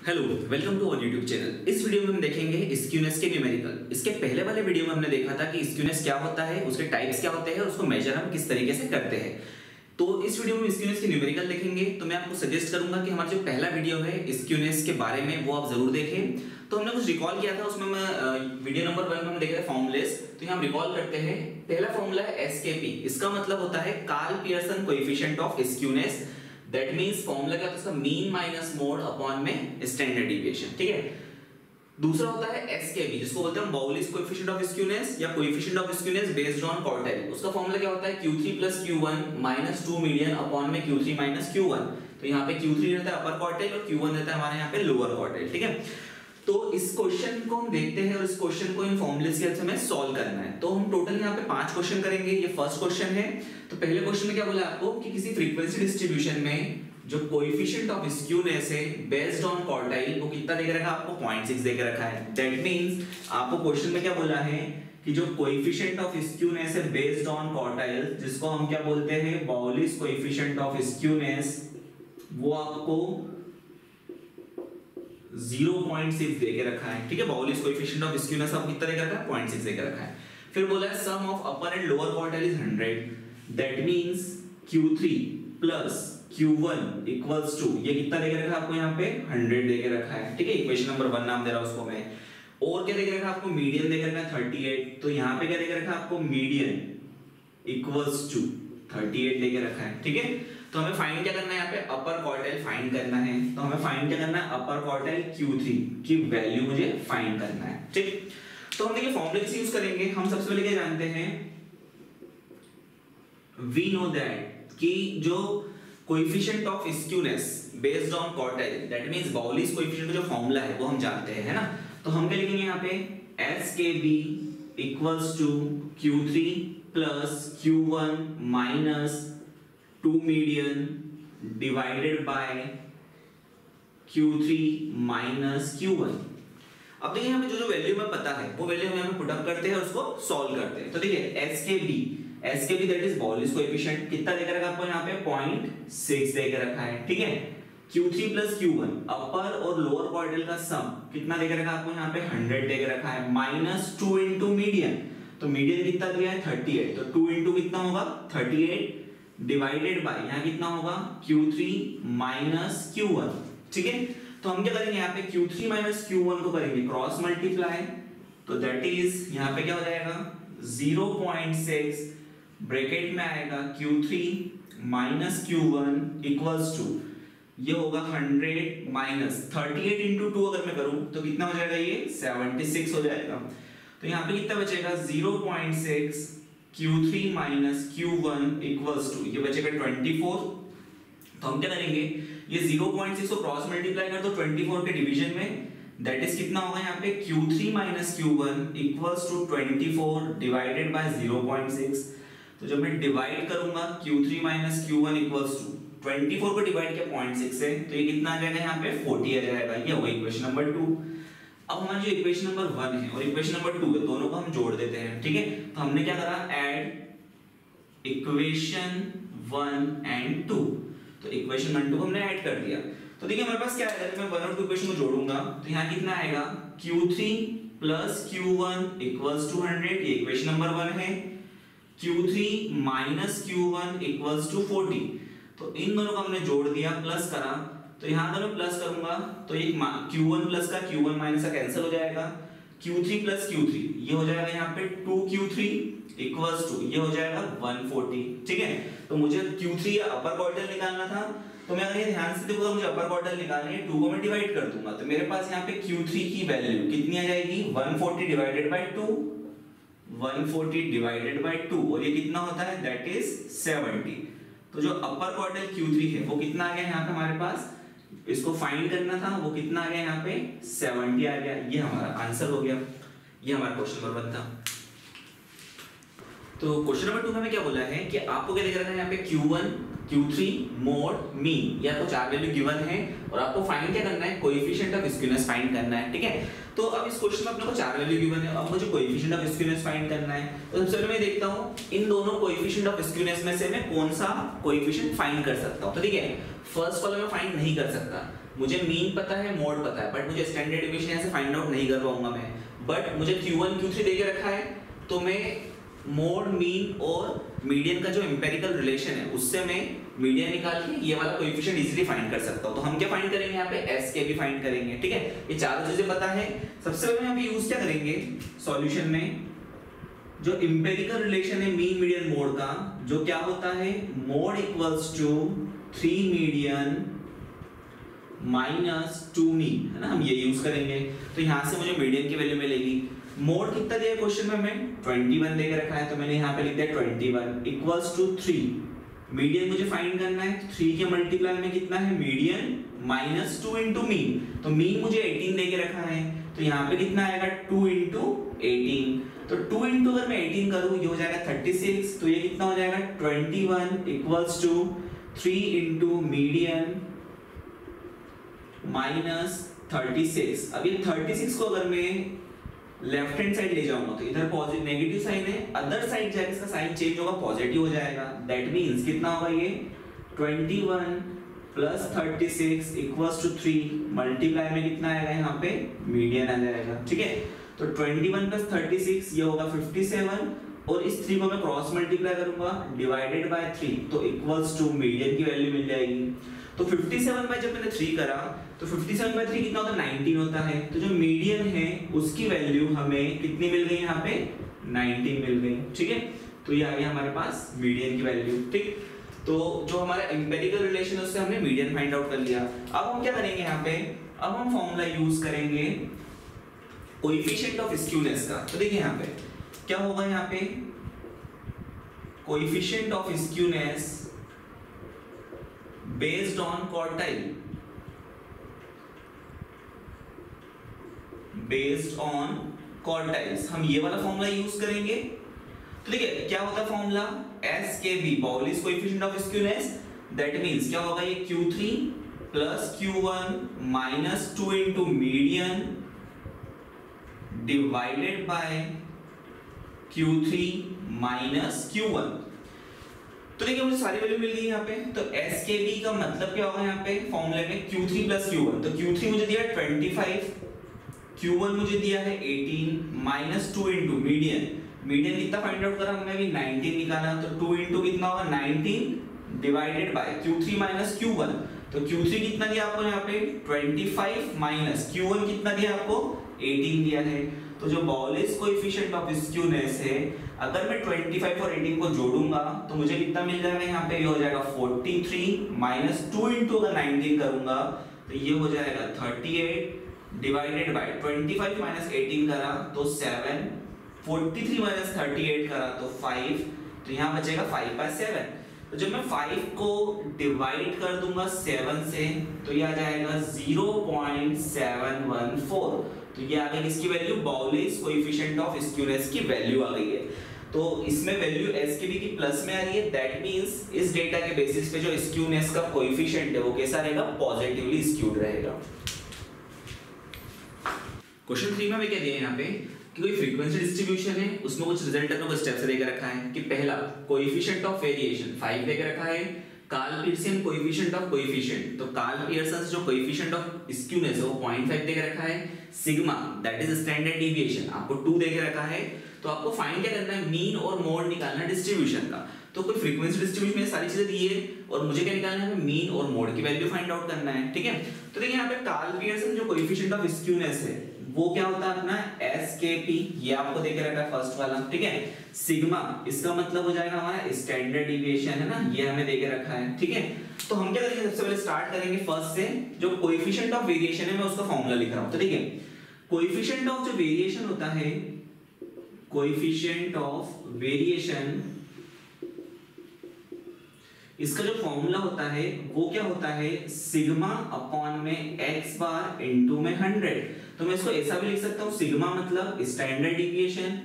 Hello, welcome to our YouTube channel. इस video में हम देखेंगे स्क्यूनेस के न्यूमेरिकल। इसके पहले वाले वीडियो में हमने देखा था कि स्क्यूनेस क्या होता है, उसके टाइप्स क्या होते हैं और उसको मेजर हम किस तरीके से करते हैं। तो इस वीडियो में स्क्यूनेस के न्यूमेरिकल देखेंगे। तो मैं आपको सजेस्ट करूंगा कि हमारा जो पहला वीडियो है स्क्यूनेस के बारे में वो आप जरूर देखें। तो हमने कुछ रिकॉल किया था, उसमें मैं वीडियो नंबर 1 में हम देख रहे हैं फॉर्मूलेस। तो यहाँ हम रिकॉल करते हैं। पहला फॉर्मूला है एसकेपी। इसका मतलब होता है Karl Pearson coefficient of skewness. That means formula क्या होता है, मीन माइनस मोड अपॉन में स्टैंडर्ड डिविएशन। ठीक है। दूसरा होता है एसकेबी, जिसको बोलते हैं बाउलिस कोएफिशिएंट ऑफ स्क्यूनेस या coefficient of skewness based on quartile. उसका फॉर्मूला क्या होता है, Q3 + Q1 - 2 मीडियन अपॉन में Q3 - Q1। तो यहाँ पे Q3 रहता है अपर क्वार्टाइल और Q1 रहता है हमारे यहाँ पे लोअर क्वार्टाइल। ठीक है। तो इस क्वेश्चन को हम देखते हैं और इस क्वेश्चन को इन फॉर्मूलेस के हेल्प से हमें सॉल्व करना है। तो हम टोटल यहाँ पे 5 क्वेश्चन करेंगे। ये फर्स्ट क्वेश्चन है। तो पहले क्वेश्चन में क्या बोला आपको कि किसी फ्रीक्वेंसी डिस्ट्रीब्यूशन में जो कोएफिशिएंट ऑफ स्क्यूनेस है बेस्ड ऑन क्वार्टाइल वो कितना देके रखा है, आपको 0.6 देके रखा है। दैट मींस आपको क्वेश्चन में क्या बोला है कि जो कोएफिशिएंट ऑफ स्क्यूनेस है बेस्ड ऑन क्वार्टाइल, जिसको हम क्या बोलते हैं बाउलिस कोएफिशिएंट ऑफ स्क्यूनेस, वो आपको 0.6 देके रखा है। ठीक है। बाउलिस कोएफिशिएंट ऑफ स्क्यूनेस आपको कितना देके रखा है, 0.6 देके रखा है। फिर बोला है sum of upper and lower quartile is 100। That means Q3 + Q1 = ये कितना देके रखा है आपको यहाँ पे 100 देके रखा है। ठीक है। इक्वेशन नंबर 1 नाम दे रहा हूं उसको मैं। और क्या देके रखा है आपको, मीडियन देके रखा है 38। तो यहाँ पे क्या देके रखा है आपको, मीडियन = 38 देके रखा है। ठीक है। तो हमें फाइंड क्या करना है, यहाँ पे अपर क्वार्टाइल फाइंड करना है। तो हमें फाइंड क्या करना है, अपर क्वार्टाइल Q3 की वैल्यू मुझे फाइंड करना है। ठीक। तो हम देखिए फॉर्मूले कैसे यूज करेंगे। हम सबसे पहले क्या जानते हैं, वी नो दैट कि जो coefficient of skewness based on quartile, that means बाउलिस coefficient का जो फॉर्मूला है वो हम जानते हैं, है ना। तो हम क्या लिखेंगे यहाँ पे, SKB = Q3 + Q1 - 2 median divided by Q3 - Q1। अब देखिए यहाँ पे जो वैल्यू हमें पता है वो वैल्यू हम यहाँ पे पुट अप करते हैं और उसको सॉल्व करते हैं। तो देखिए SKB दैट इज बाउलिस कोएफिशिएंट कितना देकर रखा आपको यहाँ पे 0.6 देकर रखा है। ठीक है। Q3 + Q1 अपर और लोअर क्वार्टाइल का सम कितना देकर रखा आपको यहाँ पे 100 देकर रखा है, -2 * मीडियन। तो मीडियन कितना दिया है 38। तो 2 * कितना होगा 38 डिवाइडेड बाय यहाँ कितना होगा Q3 - Q1। ठीक है। तो हम क्या करेंगे यहाँ पे Q3 - Q1 को करेंगे क्रॉस मल्टीप्लाई। तो दैट इज यहाँ पे क्या हो जाएगा 0.6 ब्रैकेट में आएगा Q3 - Q1 = ये होगा 100 - 38 × 2 अगर मैं करूं तो कितना हो जाएगा, ये 76 हो जाएगा। तो यहाँ पे कितना बचेगा 0.6 Q3 - Q1 = ये बचेगा 24। तो हम क्या करेंगे, ये 0.6 को क्रॉस मल्टीप्लाई कर दो 24 के डिवीजन में। दैट इज कितना होगा यहाँ पे Q3 - Q1 = 24 डिवाइडेड बाय 0.6। तो जब मैं डिवाइड करूंगा Q3 - Q1 = 24 को डिवाइड किया 0.6 से, तो ये कितना आ जाएगा यहाँ पे 40 आ जाएगा। ये होगा इक्वेशन नंबर 2। अब हमारी जो इक्वेशन नंबर 1 है और इक्वेशन नंबर 2 है दोनों को हम जोड़ देते हैं। ठीक है। तो हमने क्या करा, ऐड इक्वेशन 1 एंड 2। तो इक्वेशन 1 2 हमने ऐड कर दिया। तो देखिए हमारे पास क्या आएगा, मैं 1 और 2 इक्वेशन को जोड़ूंगा तो यहाँ कितना आएगा Q3 + Q1 = 100। ये इक्वेशन नंबर 1 है। Q3 - Q1 = 40। तो इन दोनों को हमने जोड़ दिया, प्लस करा। तो यहाँ दोनों प्लस करूंगा तो ये Q1 + का Q1 - का कैंसिल हो जाएगा। Q3 + Q3 ये हो जाएगा यहाँ पे 2Q3 = ये हो जाएगा 140। ठीक है। तो मुझे Q3 या अपर क्वार्टाइल निकालना था। तो मैं अगर ये ध्यान से देखूंगा मुझे अपर क्वार्टाइल निकालनी है, 2 को मैं डिवाइड कर दूंगा तो मेरे पास यहाँ पे Q3 की वैल्यू कितनी आ जाएगी 140 डिवाइडेड बाय 2। 140 डिवाइडेड बाय 2 और ये कितना होता है, दैट इज 70। तो जो अपर क्वार्टाइल Q3 है वो कितना आ गया यहाँ पे हमारे पास, इसको फाइंड करना था, वो कितना आ गया यहाँ पे 70 आ गया। ये हमारा आंसर हो गया। ये हमारा क्वेश्चन नंबर 1 था। तो क्वेश्चन नंबर 2 में हमें क्या बोला है कि आपको क्या दिख रहा है यहाँ पे Q1 Q3 मोड मीन, या तो 4 वैल्यू गिवन है और आपको फाइंड क्या करना है, कोएफिशिएंट ऑफ स्क्यूनेस फाइंड करना है। ठीक है। तो अब इस क्वेश्चन में अपने को 4 वैल्यू गिवन है, अब मुझे कोएफिशिएंट ऑफ स्क्यूनेस फाइंड करना है। तो सबसे पहले मैं देखता हूं इन दोनों कोएफिशिएंट ऑफ स्क्यूनेस में से मैं कौन सा कोएफिशिएंट फाइंड कर सकता हूं। तो ठीक है, फर्स्ट वाला मैं फाइंड नहीं कर सकता, मुझे मीन पता है, मोड पता है, बट मुझे स्टैंडर्ड डिविएशन यहाँ से फाइंड आउट नहीं कर पाऊंगा मैं। बट मुझे Q1 Q3 दे के रखा है, तो मैं मोड, मीन और मीडियन का जो एम्पिरिकल रिलेशन है उससे मैं मीडियन निकाल के ये वाला कोएफिशिएंट इजीली फाइंड कर सकता हूं। तो हम क्या फाइंड करेंगे यहाँ पे, एस के भी फाइंड करेंगे, ठीक है। ये चारों चीजें पता है। सबसे पहले यहाँ पे यूज क्या करेंगे सॉल्यूशन में, जो एम्पिरिकल रिलेशन है मीन मीडियन मोड का, जो क्या होता है, mode equals to 3 median minus 2 mean, है ना, हम ये यूज करेंगे। तो यहाँ से मुझे मीडियन की वैल्यू मिलेगी। मोड कितना दिया है क्वेश्चन में हमें, 21 देके रखा है, तो मैंने यहाँ पे लिख दिया 21 इक्वल्स टू 3। मीडियन मुझे फाइंड करना है, 3 के मल्टीप्लाई में कितना है, मीडियन माइनस 2 इंटू मीन, तो मीन मुझे 18 देके रखा है, तो यहाँ पे कितना आएगा 2 इंटू 18। तो 2 इंटू अगर मैं 18 करूँ ये हो जाएगा 36, तो ये कितना हो जाएगा 21 equals to 3 into median minus 36। अब ये 36 को अगर मैं लेफ्ट हैंड साइड ले जाऊंगा तो इधर पॉजिटिव नेगेटिव साइन है, अदर साइड जाके इसका साइन चेंज होगा, पॉजिटिव हो जाएगा। दैट मींस कितना होगा ये 21 प्लस 36 इक्वल्स टू 3, मल्टीप्लाई में कितना आएगा यहाँ पे मीडियन आ जाएगा, ठीक है। तो 21 प्लस 36 ये होगा 57, और इस 3 को मैं क्रॉस मल्टीप्लाई करूंगा डिवाइडेड बाय 3, तो इक्वल्स टू मीडियन की वैल्यू मिल जाएगी। तो 57 बाय जब मैंने 3 करा तो 57 बाय 3 कितना होता है, 19 होता है। तो जो मीडियन है उसकी वैल्यू हमें कितनी मिल गई यहाँ पे, 19 मिल गई, ठीक है। तो ये आ गया हमारे पास मीडियन की वैल्यू, ठीक। तो जो हमारा एम्पिरिकल रिलेशन है उससे हमने मीडियन फाइंड आउट कर लिया। अब हम क्या करेंगे यहाँ पे, अब हम फॉर्मूला यूज करेंगे कोएफिशिएंट ऑफ स्क्यूनेस का। तो देखिए यहाँ पे क्या होगा, यहाँ पे coefficient of skewness based on quartile, based on quartiles, हम ये वाला फॉर्मूला यूज करेंगे। तो देखिए क्या होता है formula, S K B Bowley's coefficient of skewness, that means क्या होगा, ये Q3 plus Q1 minus 2 into median divided by Q3 minus Q1। तो देखिए मुझे सारी वैल्यू मिल गई यहाँ पे। तो एस के बी का मतलब क्या होगा यहाँ पे फॉर्मूले में, Q3 प्लस Q1, तो Q3 मुझे दिया 25, Q1 मुझे दिया है 18 माइनस 2 इंटू मीडियन, मीडियन कितना फाइंड आउट करा हमने, अभी 19 निकाला, तो 2 इंटू कितना होगा 19 divided by Q3 minus Q1, तो Q3 कितना दिया आपको यहाँ पे 25 माइनस Q1 कितना दिया आपको 18 दिया है। तो जो बॉलिस कोएफिशिएंट ऑफ स्क्यूनेस है, अगर मैं 25 और 18 को जोड़ूंगा तो मुझे कितना मिल जाएगा यहाँ पे, ये हो जाएगा 43 माइनस 2 इंटू अगर 19 करूंगा तो ये हो जाएगा 38 डिवाइडेड बाय 25 माइनस 18 करा तो 7, 43 माइनस 38 करा तो 5, तो यहाँ बचेगा 5/7। तो जब मैं 5 को डिवाइड कर दूंगा 7 से तो ये आ जाएगा 0.714, तो ये आ गई किसकी वैल्यू, बॉलिस कोएफिशिएंट ऑफ स्क्यूनेस की वैल्यू आ गई है। तो इसमें वैल्यू एस के बी की प्लस में आ रही है, दैट मींस इस डेटा के बेसिस पे जो स्क्यूनेस का कोएफिशिएंट है वो कैसा रहेगा, पॉजिटिवली स्क्यूड रहेगा। क्वेश्चन 3 में हमें क्या दिया है यहाँ पे कि कोई फ्रीक्वेंसी डिस्ट्रीब्यूशन है, उसमें कुछ रिजल्ट को स्टेप्स देकर रखा है कि पहला कोएफिशिएंट ऑफ वेरिएशन 5 देकर रखा है, Karl Pearson coefficient of coefficient, तो कार्ल पियर्सन जो कोएफिशिएंट ऑफ स्क्यूनेस है वो 0.5 देकर रखा है, sigma that is standard deviation आपको 2 देकर रखा है। तो आपको फाइंड क्या करना है, मीन और मोड निकालना डिस्ट्रीब्यूशन का। तो कोई फ्रीक्वेंसी डिस्ट्रीब्यूशन में सारी चीजें दी है और मुझे क्या निकालना है, मीन और मोड की वैल्यू फाइंड आउट करना है, ठीक है। तो देखिए यहाँ पे कार्ल पियर्सन जो कोएफिशिएंट ऑफ स्क्यूनेस है वो क्या होता है अपना एसकेपी, ये आपको देके रखा है फर्स्ट वाला, ठीक है। सिग्मा इसका मतलब हो जाएगा हमारा स्टैंडर्ड डिविएशन है ना, ये हमें देके रखा है, ठीक है। तो हम क्या करेंगे, सबसे पहले स्टार्ट करेंगे फर्स्ट से, जो कोएफिशिएंट ऑफ वेरिएशन है मैं उसका फॉर्मूला लिख रहा हूं। तो देखिए कोएफिशिएंट ऑफ जो वेरिएशन होता है, कोएफिशिएंट ऑफ वेरिएशन, इसका जो फॉर्मूला होता है वो क्या होता है, सिग्मा अपॉन में x बार इनटू में 100। तो मैं इसको ऐसा भी लिख सकता हूं, सिग्मा मतलब स्टैंडर्ड डिविएशन,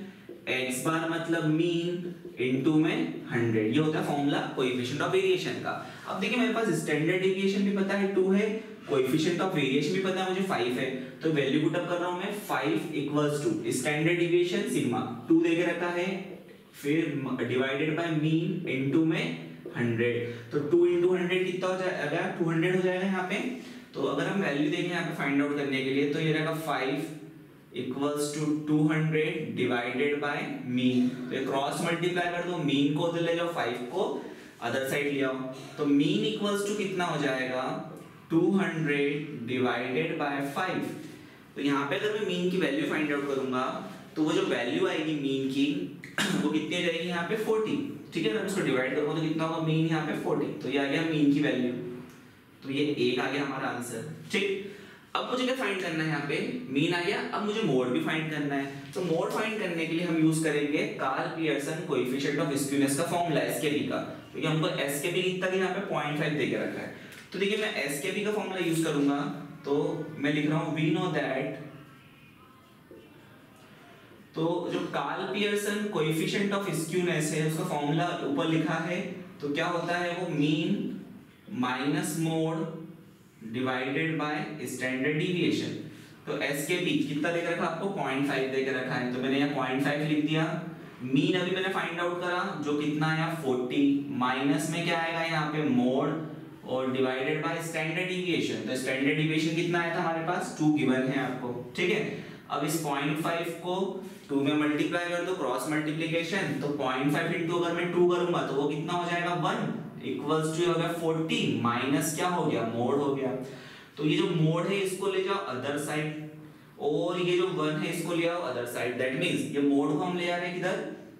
x बार मतलब मीन इनटू में 100, ये होता है फॉर्मूला कोएफिशिएंट ऑफ वेरिएशन का। अब देखिए मेरे पास स्टैंडर्ड डिविएशन भी पता है 2 है, कोएफिशिएंट ऑफ वेरिएशन भी पता है मुझे 5 है, तो वैल्यू पुट अप कर रहा हूं मैं 5 equals to standard deviation sigma 2 देके रखा है, फिर डिवाइडेड बाय मीन इनटू में 100, तो 2 into 100 कितना हो जाएगा, 200 हो जाएगा यहाँ पे। तो अगर हम वैल्यू देखें यहाँ पे फाइंड आउट करने के लिए, तो ये रहेगा 5 equals to 200 divided by mean. तो ये क्रॉस मल्टीप्लाई कर दो, मीन को उधर ले जाओ, 5 को अदर साइड ले आओ, तो मीन इक्वल्स टू कितना हो जाएगा 200 डिवाइडेड बाय 5। तो यहाँ पे अगर मैं मीन की वैल्यू फाइंड आउट करूंगा तो वो जो वैल्यू आएगी मीन की वो कितनी आ जाएगी यहाँ पे 40। ठीक है, अगर इसको डिवाइड करूंगा तो कितना होगा मीन यहाँ पे 40। तो ये आ गया मीन की वैल्यू, तो ये एक आ गया हमारा आंसर। ठीक, अब मुझे क्या फाइंड करना है, यहाँ पे मीन आ गया, अब मुझे मोड भी फाइंड करना है। तो मोड फाइंड करने के लिए हम यूज करेंगे Karl Pearson coefficient of skewness का फॉर्मूला एसकेपी का। तो ये हमको एसकेपी कितना दिया यहाँ पे 0.5 देके रखा है। तो देखिए मैं एसकेपी का फॉर्मूला यूज करूंगा, तो मैं लिख रहा हूं वी नो दैट, तो जो Karl Pearson coefficient of skewness है उसका फॉर्मूला ऊपर लिखा है, तो क्या होता है वो mean minus mode divided by standard deviation. तो एसकेपी कितना देकर रखा आपको 0.5 देकर रखा है, तो मैंने यहाँ 0.5 लिख दिया। मीन अभी मैंने फाइंड आउट करा जो कितना आया 40, माइनस में क्या आएगा यहाँ पे मोड और डिवाइडेड बाय स्टैंडर्ड डिविएशन। तो स्टैंडर्ड डिविएशन कितना आया था हमारे पास 2 गिवन है आपको। ठीक है, अब इस 0.5 को 2 में मल्टीप्लाई कर दो, क्रॉस मल्टीप्लिकेशन, तो 0.5 इंटू अगर मैं 2 करूंगा तो वो कितना हो जाएगा 1 इक्वल्स टू हो गया 40 माइनस क्या हो गया मोड हो गया। तो ये जो मोड है इसको ले जाओ अदर साइड, और ये जो 1 है इसको ले आओ अदर साइड। दैट मींस ये मोड को हम ले आ रहे हैं किधर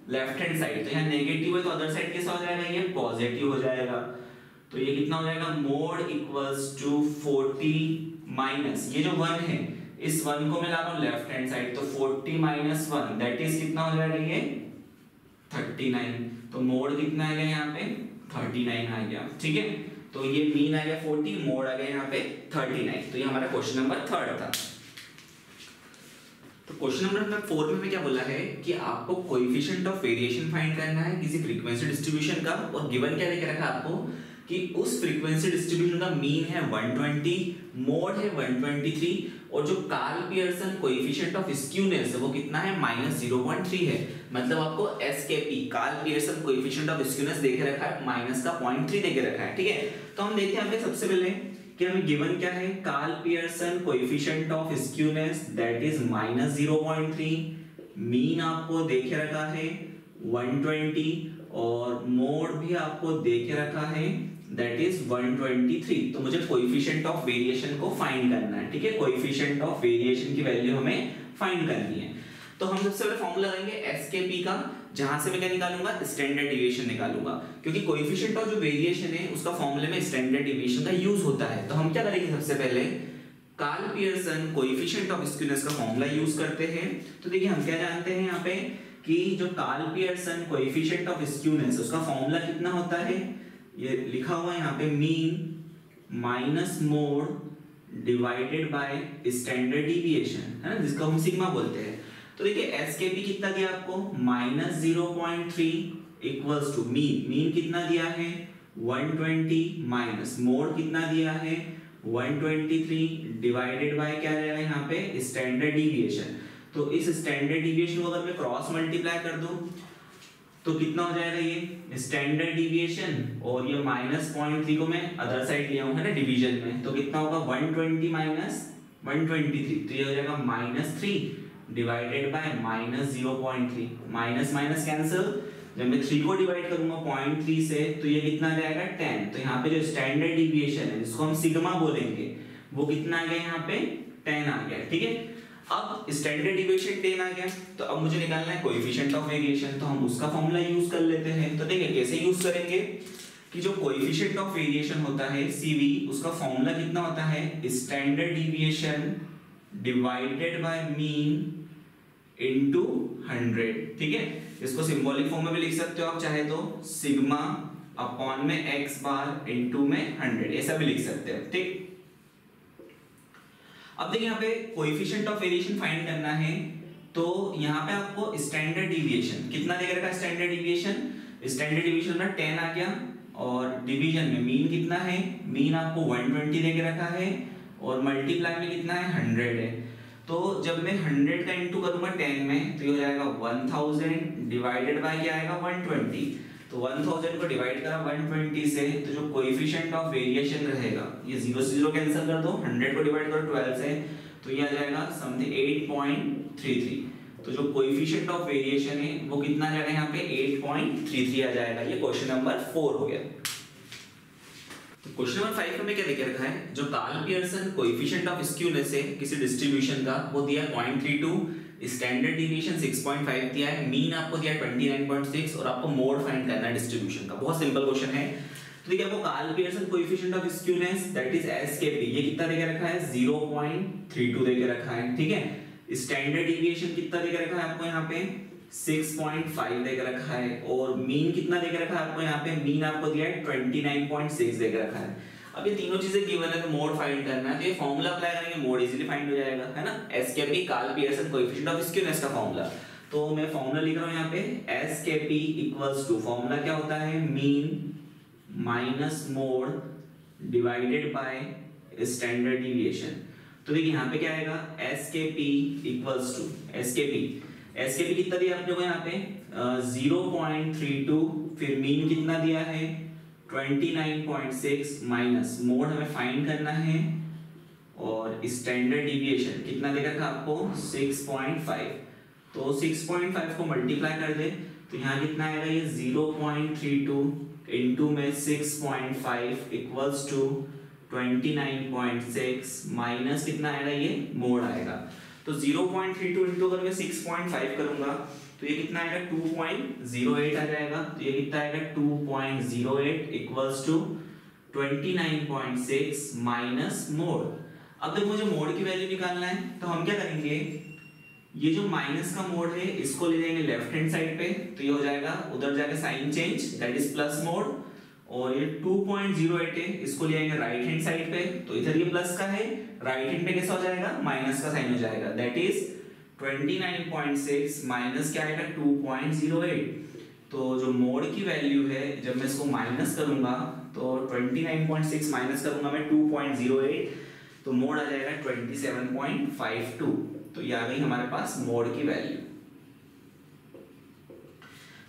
लेफ्ट हैंड साइड, तो यहाँ नेगेटिव है तो अदर साइड कैसा हो जाएगा ये पॉजिटिव हो जाएगा। तो ये कितना हो जाएगा मोड इक्वल्स टू 40 माइनस ये जो 1 है इस 1 को मैं ला रहा हूं लेफ्ट हैंड साइड, तो 40 माइनस 1 दैट इज कितना हो जाएगा ये 39। तो मोड कितना आ गया यहाँ पे 39 आ गया। ठीक है, तो ये मीन आ गया 40, मोड आ गया यहाँ पे 39। तो ये हमारा क्वेश्चन नंबर 3 था। तो क्वेश्चन नंबर 4 में क्या बोला है कि आपको कोएफिशिएंट ऑफ वेरिएशन फाइंड करना है किसी फ्रीक्वेंसी डिस्ट्रीब्यूशन का, और गिवन क्या लेके रखा आपको कि उस फ्रीक्वेंसी डिस्ट्रीब्यूशन का मीन है 120, मोड है 123, और जो Karl Pearson coefficient of skewness है वो कितना है -0.3 है। मतलब आपको SKP Karl Pearson coefficient of skewness देके रखा है माइनस का 0.3 देके रखा है। ठीक है, तो हम देखते हैं यहाँ पे सबसे पहले कि हमें गिवन क्या है Karl Pearson coefficient of skewness that is -0.3, mean आपको देके रखा है 120 और मोड भी आपको देके रखा है दैट इज 123। तो मुझे कोएफिशिएंट ऑफ वेरिएशन को फाइंड करना है। ठीक है, कोएफिशिएंट ऑफ वेरिएशन की वैल्यू हमें फाइंड करनी है। तो हम सबसे पहले फॉर्मूला लगाएंगे एसकेपी का, जहां से मैं क्या निकालूंगा स्टैंडर्ड डिविएशन निकालूंगा, क्योंकि कोएफिशिएंट ऑफ जो वेरिएशन है उसका फॉर्मूले में स्टैंडर्ड डिविएशन का यूज होता है। तो हम क्या करेंगे सबसे पहले Karl Pearson coefficient of skewness का फॉर्मूला यूज करते हैं। तो देखिए हम क्या जानते हैं यहाँ पे कि जो Karl Pearson coefficient of skewness उसका फॉर्मूला कितना होता है, ये लिखा हुआ है यहाँ पे mean minus mode divided by standard deviation है ना, जिसको हम सिग्मा बोलते हैं। तो देखिए एसकेपी कितना दिया आपको -0.3 इक्वल्स टू मीन कितना दिया है 120 माइनस मोड कितना दिया है 123 डिवाइडेड बाय क्या रहेगा यहाँ पे स्टैंडर्ड डिविएशन। तो इस स्टैंडर्ड डिविएशन को अगर मैं क्रॉस मल्टीप्लाई कर दूं तो कितना हो जाएगा ये स्टैंडर्ड डिविएशन, और ये -0.3 को मैं अदर साइड ले आऊंगा ना डिवीजन में, तो कितना होगा 120 माइनस 123, तो ये हो जाएगा -3 divided by -0.3, minus minus cancel, जब मैं 3 को डिवाइड करूंगा 0.3 से तो ये कितना आ जाएगा 10। तो यहाँ पे जो स्टैंडर्ड डिविएशन है जिसको हम सिग्मा बोलेंगे वो कितना आ गया यहाँ पे 10 आ गया। ठीक है, अब स्टैंडर्ड डिविएशन 10 आ गया, तो अब मुझे निकालना है कोएफिशिएंट ऑफ वेरिएशन, तो हम उसका फॉर्मूला यूज कर लेते हैं। तो देखिए कैसे यूज करेंगे कि जो कोएफिशिएंट ऑफ वेरिएशन होता है CV उसका फॉर्मूला कितना होता है standard deviation divided by mean into 100। ठीक है, इसको सिंबॉलिक फॉर्म में भी लिख सकते हो आप चाहे तो, सिग्मा अपॉन में x बार इनटू में 100 ऐसा भी लिख सकते हो। ठीक, अब देखिए यहाँ पे कोएफिशिएंट ऑफ वेरिएशन फाइंड करना है, तो यहाँ पे आपको स्टैंडर्ड डिविएशन कितना देकर रखा है स्टैंडर्ड डिविएशन का 10 आ गया, और डिवीजन में मीन कितना है, मीन आपको 120 देके रखा है, और मल्टीप्लाई में कितना है 100 है। तो जब मैं 100 का इंटू करूंगा 10 में तो ये हो जाएगा 1000 डिवाइडेड बाय क्या आएगा 120। तो 1000 को डिवाइड करा 120 से, तो जो कोएफिशिएंट ऑफ वेरिएशन रहेगा, ये 0 से 0 कैंसिल कर दो, 100 को डिवाइड करो 12 से, तो ये आ जाएगा समथिंग 8.33। तो जो कोएफिशिएंट ऑफ वेरिएशन है वो कितना आ जाएगा यहाँ पे 8.33 आ जाएगा। ये क्वेश्चन नंबर 4 हो गया। तो क्वेश्चन नंबर 5 में क्या देके रखा है, जो Karl Pearson coefficient of skewness है किसी डिस्ट्रीब्यूशन का, वो दिया 0.32, स्टैंडर्ड डिविएशन 6.5 दिया है, मीन आपको दिया 29.6 और आपको मोड फाइंड करना है डिस्ट्रीब्यूशन का। बहुत सिंपल क्वेश्चन है। तो देखिए आपको Karl Pearson coefficient of skewness that is SKP, ये कितना देके रखा है 0.32 देके रखा है, ठीक है। स्टैंडर्ड डिविएशन कितना देके रखा है आपको यहाँ पे 6.5 देके रखा है, और मीन कितना देके रखा है आपको यहाँ पे, मीन आपको दिया है 29.6 देके रखा है। अब ये तीनों चीजें गिवन है तो मोड फाइंड करना है, तो ये फार्मूला अप्लाई करेंगे मोड इजीली फाइंड हो जाएगा, है ना। SKP Karl Pearson coefficient of skewness का फार्मूला। तो मैं फार्मूला लिख रहा हूं यहाँ पे, एसकेपी इक्वल्स टू, फार्मूला क्या होता है, mean minus mode divided by standard deviation. तो देखिए यहाँ पे क्या आएगा, एसकेपी इक्वल्स टू, एसकेपी कितना दिया आपने को यहाँ पे 0.32, फिर मीन कितना दिया है 29.6 माइनस मोड हमें फाइंड करना है, और स्टैंडर्ड डिविएशन कितना दे रखा आपको 6.5। तो 6.5 को मल्टीप्लाई कर दे तो यहाँ कितना आएगा, ये 0.32 इनटू में 6.5 इक्वल्स टू 29.6 माइनस कितना आएगा, ये मोड आएगा। तो 0.32 इनटू अगर मैं 6.5 करूंगा तो ये कितना आएगा 2.08 आ जाएगा। तो ये कितना आएगा 2.08 इक्वल्स टू 29.6 माइनस मोड। अब देखो मुझे मोड की वैल्यू निकालना है, तो हम क्या करेंगे, ये जो माइनस का मोड है इसको ले जाएंगे लेफ्ट हैंड साइड पे, तो ये हो जाएगा उधर जाके sign change that is plus mode, और ये 2.08 है इसको ले आएंगे राइट हैंड साइड पे, तो इधर ये प्लस का है, राइट हैंड पे कैसा हो जाएगा माइनस का साइन हो जाएगा, दैट इज 29.6 माइनस क्या आएगा 2.08। तो जो मोड की वैल्यू है जब मैं इसको माइनस करूंगा तो 29.6 माइनस करूंगा मैं 2.08, तो मोड आ जाएगा 27.52। तो ये आ गई हमारे पास मोड की वैल्यू।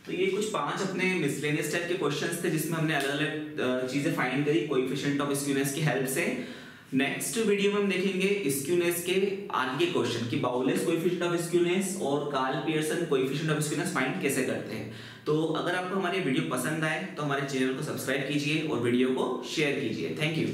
तो ये कुछ 5 अपने मिसलेनियस टाइप के क्वेश्चंस थे जिसमें हमने अलग अलग चीजें फाइंड करी कोएफिशिएंट ऑफ स्क्यूनेस की हेल्प से। नेक्स्ट वीडियो में हम देखेंगे स्क्यूनेस के आगे क्वेश्चन कि बाउलेस कोएफिशिएंट ऑफ स्क्यूनेस और Karl Pearson coefficient of skewness find कैसे करते हैं। तो अगर आपको हमारी वीडियो पसंद आए तो हमारे चैनल को सब्सक्राइब कीजिए और वीडियो को शेयर कीजिए। Thank you.